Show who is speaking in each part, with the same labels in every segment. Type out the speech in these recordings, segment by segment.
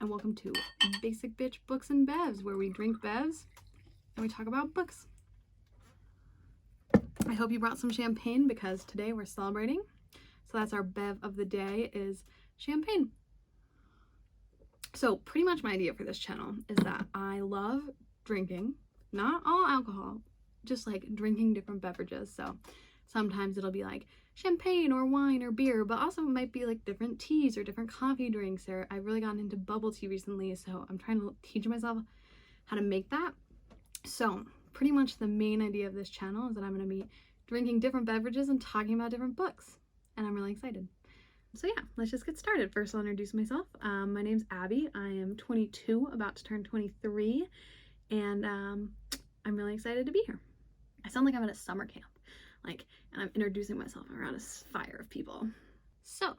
Speaker 1: and welcome to Basic Bitch Books and Bevs, where we drink bevs and we talk about books. I hope you brought some champagne because today we're celebrating. So that's our bev of the day is champagne. So pretty much my idea for this channel is that I love drinking, not all alcohol, just like drinking different beverages. So sometimes it'll be like champagne or wine or beer, but also it might be like different teas or different coffee drinks. Or I've really gotten into bubble tea recently, so I'm trying to teach myself how to make that. So pretty much the main idea of this channel is that I'm going to be drinking different beverages and talking about different books, and I'm really excited. So yeah, let's just get started. First, I'll introduce myself. My name's Abby. I am 22, about to turn 23, and I'm really excited to be here. I sound like I'm at a summer camp, and I'm introducing myself around a fire of people. So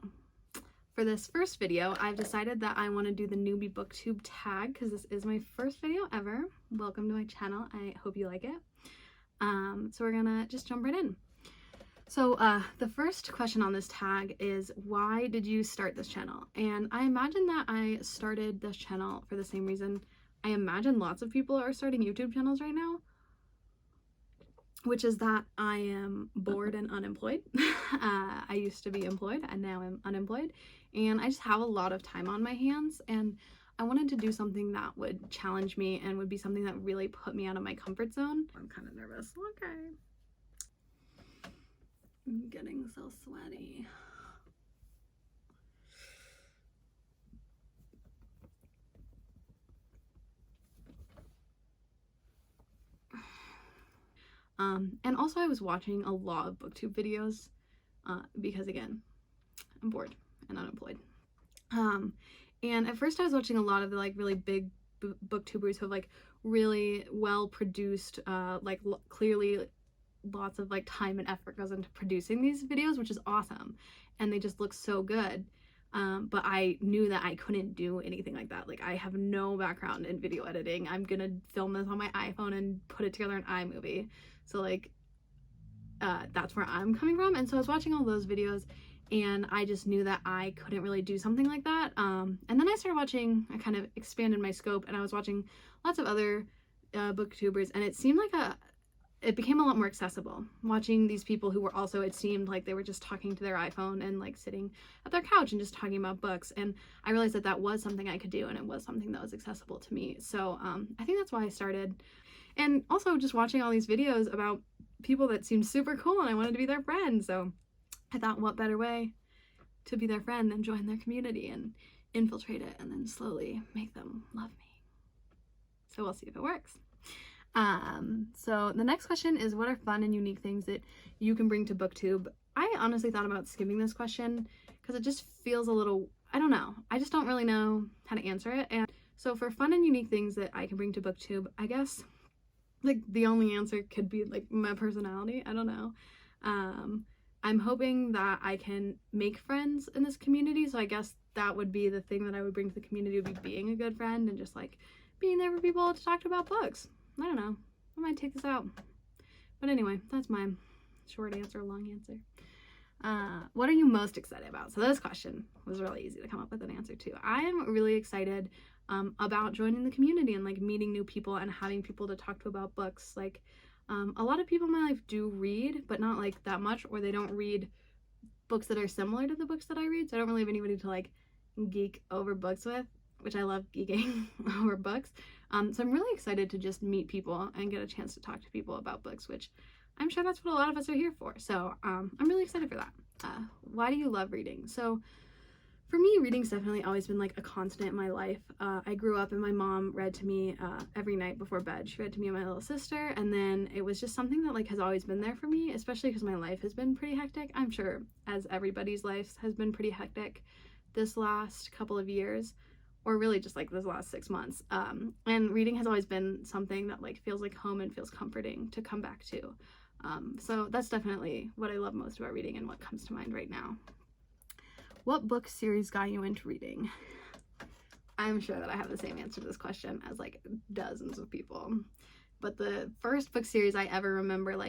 Speaker 1: for this first video, I've decided that I want to do the newbie booktube tag because this is my first video ever. Welcome to my channel. I hope you like it. So we're gonna just jump right in. So the first question on this tag is, why did you start this channel? And I imagine that I started this channel for the same reason I imagine lots of people are starting YouTube channels right now, which is that I am bored and unemployed. I used to be employed and now I'm unemployed, and I just have a lot of time on my hands, and I wanted to do something that would challenge me and would be something that really put me out of my comfort zone. I'm kind of nervous. Okay. I'm getting so sweaty. And also I was watching a lot of booktube videos because again, I'm bored and unemployed. And at first I was watching a lot of the really big booktubers who have really well produced, clearly lots of time and effort goes into producing these videos, which is awesome, and they just look so good. But I knew that I couldn't do anything like that. I have no background in video editing. I'm gonna film this on my iPhone and put it together in iMovie. So that's where I'm coming from. And so I was watching all those videos and I just knew that I couldn't really do something like that. And then I started watching, I kind of expanded my scope, and I was watching lots of other booktubers, and it seemed like it became a lot more accessible watching these people who were also, it seemed like they were just talking to their iPhone and sitting at their couch and just talking about books. And I realized that that was something I could do, and it was something that was accessible to me. So I think that's why I started. And also just watching all these videos about people that seemed super cool, and I wanted to be their friend. So I thought, what better way to be their friend than join their community and infiltrate it and then slowly make them love me. So we'll see if it works. So the next question is, what are fun and unique things that you can bring to booktube? I honestly thought about skipping this question because it just feels a little, I don't know. I just don't really know how to answer it. And so for fun and unique things that I can bring to booktube, I guess the only answer could be my personality. I don't know. I'm hoping that I can make friends in this community. So I guess that would be the thing that I would bring to the community, would be being a good friend and just being there for people to talk about books. I don't know. I might take this out. But anyway, that's my short answer, long answer. What are you most excited about? So this question was really easy to come up with an answer to. I am really excited about joining the community and meeting new people and having people to talk to about books. A lot of people in my life do read, but not that much, or they don't read books that are similar to the books that I read. So I don't really have anybody to geek over books with, which I love geeking over books. So I'm really excited to just meet people and get a chance to talk to people about books, which I'm sure that's what a lot of us are here for. So I'm really excited for that. Why do you love reading? So for me, reading's definitely always been a constant in my life. I grew up and my mom read to me every night before bed. She read to me and my little sister, and then it was just something that has always been there for me, especially because my life has been pretty hectic. I'm sure as everybody's life has been pretty hectic this last couple of years, or really just this last 6 months. And reading has always been something that feels like home and feels comforting to come back to. So that's definitely what I love most about reading and what comes to mind right now. What book series got you into reading? I'm sure that I have the same answer to this question as dozens of people. But the first book series I ever remember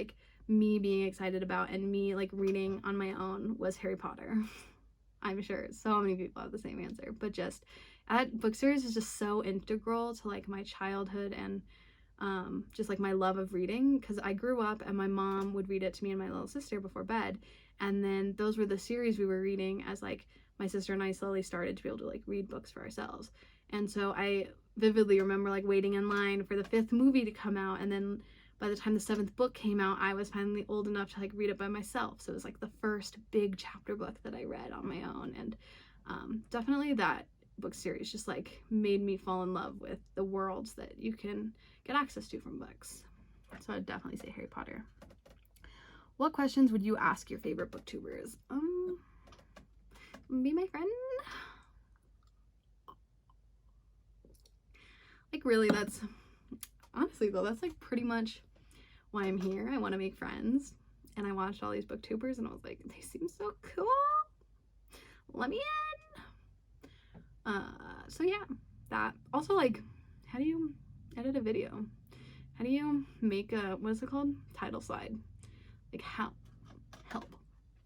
Speaker 1: me being excited about and me reading on my own was Harry Potter. I'm sure so many people have the same answer, but just That book series is just so integral to like my childhood and just like my love of reading, because I grew up and my mom would read it to me and my little sister before bed, and then those were the series we were reading as like my sister and I slowly started to be able to like read books for ourselves. And so I vividly remember like waiting in line for the 5th movie to come out, and then by the time the 7th book came out, I was finally old enough to like read it by myself. So it was like the first big chapter book that I read on my own, and definitely that book series just like made me fall in love with the worlds that you can get access to from books. So I'd definitely say Harry Potter. What questions would you ask your favorite booktubers? Be my friend. Like really, that's honestly though, that's like pretty much why I'm here. I want to make friends, and I watched all these booktubers and I was like, they seem so cool, let me in. So yeah, that. Also, like, how do you edit a video? How do you make a, what is it called? Title slide. Like, how? Help.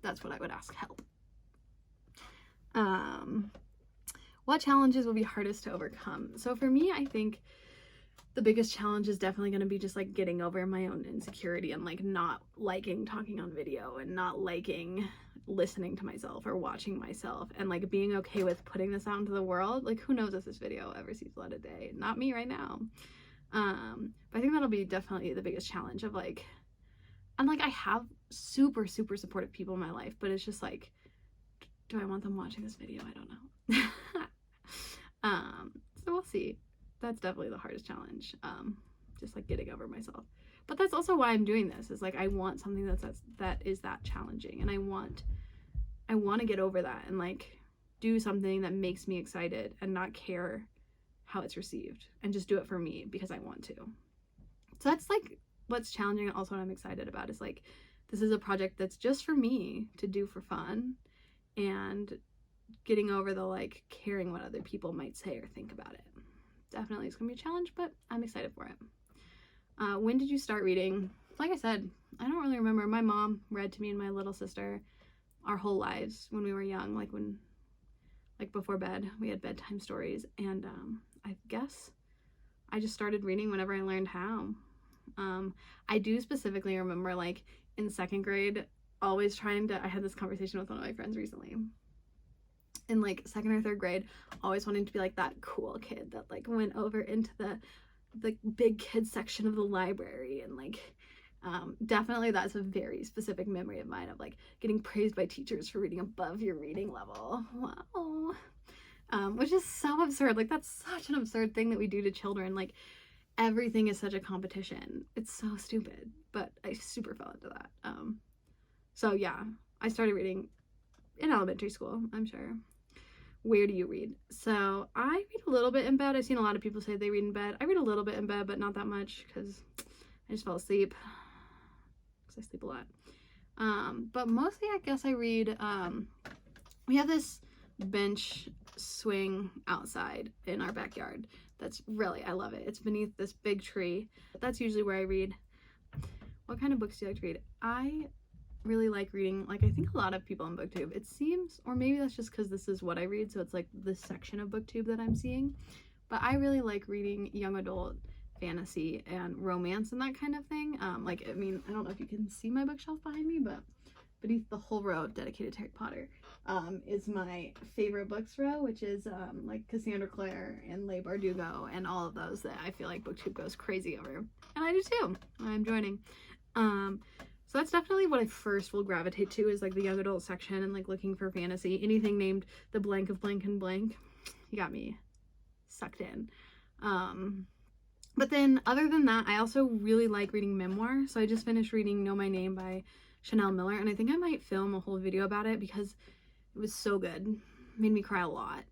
Speaker 1: That's what I would ask, help. What challenges will be hardest to overcome? So for me, I think the biggest challenge is definitely going to be just like getting over my own insecurity and like not liking talking on video and not liking listening to myself or watching myself, and like being okay with putting this out into the world. Like, who knows if this video ever sees the light of day? Not me right now. But I think that'll be definitely the biggest challenge of like, and like I have super supportive people in my life, but it's just like, do I want them watching this video? I don't know. So we'll see. That's definitely the hardest challenge, just like getting over myself. But that's also why I'm doing this, is like I want something that is that challenging, and I want to get over that and like do something that makes me excited and not care how it's received, and just do it for me because I want to. So that's like what's challenging, and also what I'm excited about is like, this is a project that's just for me to do for fun, and getting over the like caring what other people might say or think about it. Definitely it's gonna be a challenge, but I'm excited for it. When did you start reading? Like I said, I don't really remember. My mom read to me and my little sister our whole lives when we were young, like before bed. We had bedtime stories, and I guess I just started reading whenever I learned how. I do specifically remember like in 2nd grade always trying to, I had this conversation with one of my friends recently, in like 2nd or 3rd grade, always wanting to be like that cool kid that like went over into the big kids section of the library, and like definitely that's a very specific memory of mine, of like getting praised by teachers for reading above your reading level. Wow. Which is so absurd. Like, that's such an absurd thing that we do to children. Like, everything is such a competition. It's so stupid, but I super fell into that. So yeah, I started reading in elementary school, I'm sure. Where do you read? So I read a little bit in bed. I've seen a lot of people say they read in bed. I read a little bit in bed, but not that much, because I just fell asleep, because I sleep a lot. But mostly I guess I read, we have this bench swing outside in our backyard. That's really, I love it. It's beneath this big tree. That's usually where I read. What kind of books do you like to read? I really like reading, like I think a lot of people on booktube, it seems, or maybe that's just because this is what I read, so it's like this section of booktube that I'm seeing, but I really like reading young adult fantasy and romance and that kind of thing. Like, I mean, I don't know if you can see my bookshelf behind me, but beneath the whole row dedicated to Harry Potter is my favorite books row, which is like Cassandra Clare and Leigh Bardugo and all of those that I feel like booktube goes crazy over, and I do too. I'm joining. So that's definitely what I first will gravitate to, is like the young adult section, and like looking for fantasy. Anything named the blank of blank and blank, you got me sucked in. But then other than that, I also really like reading memoir. So I just finished reading Know My Name by Chanel Miller, and I think I might film a whole video about it because it was so good. It made me cry a lot.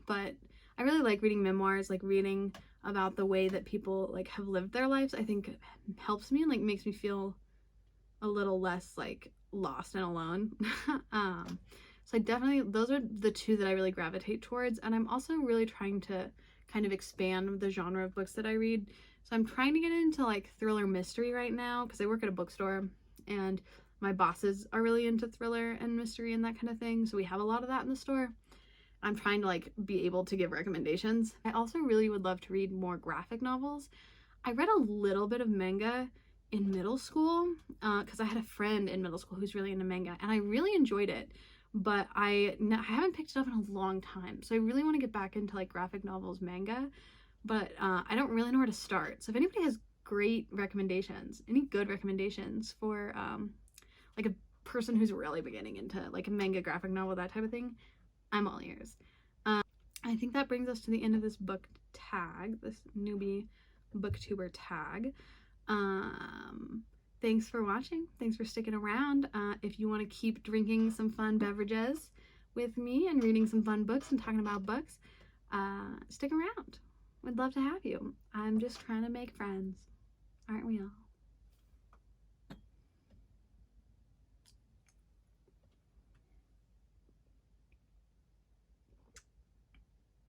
Speaker 1: But I really like reading memoirs, like reading about the way that people like have lived their lives. I think helps me and like makes me feel a little less like lost and alone. So I definitely, those are the two that I really gravitate towards. And I'm also really trying to kind of expand the genre of books that I read. So I'm trying to get into like thriller mystery right now, because I work at a bookstore and my bosses are really into thriller and mystery and that kind of thing. So we have a lot of that in the store. I'm trying to like be able to give recommendations. I also really would love to read more graphic novels. I read a little bit of manga in middle school because I had a friend in middle school who's really into manga, and I really enjoyed it, but I haven't picked it up in a long time. So I really want to get back into like graphic novels manga, but I don't really know where to start. So if anybody has great recommendations, any good recommendations for like a person who's really beginning into like a manga, graphic novel, that type of thing, I'm all ears. I think that brings us to the end of this book tag, this newbie booktuber tag. Thanks for watching. Thanks for sticking around. If you want to keep drinking some fun beverages with me and reading some fun books and talking about books, stick around. We'd love to have you. I'm just trying to make friends. Aren't we all?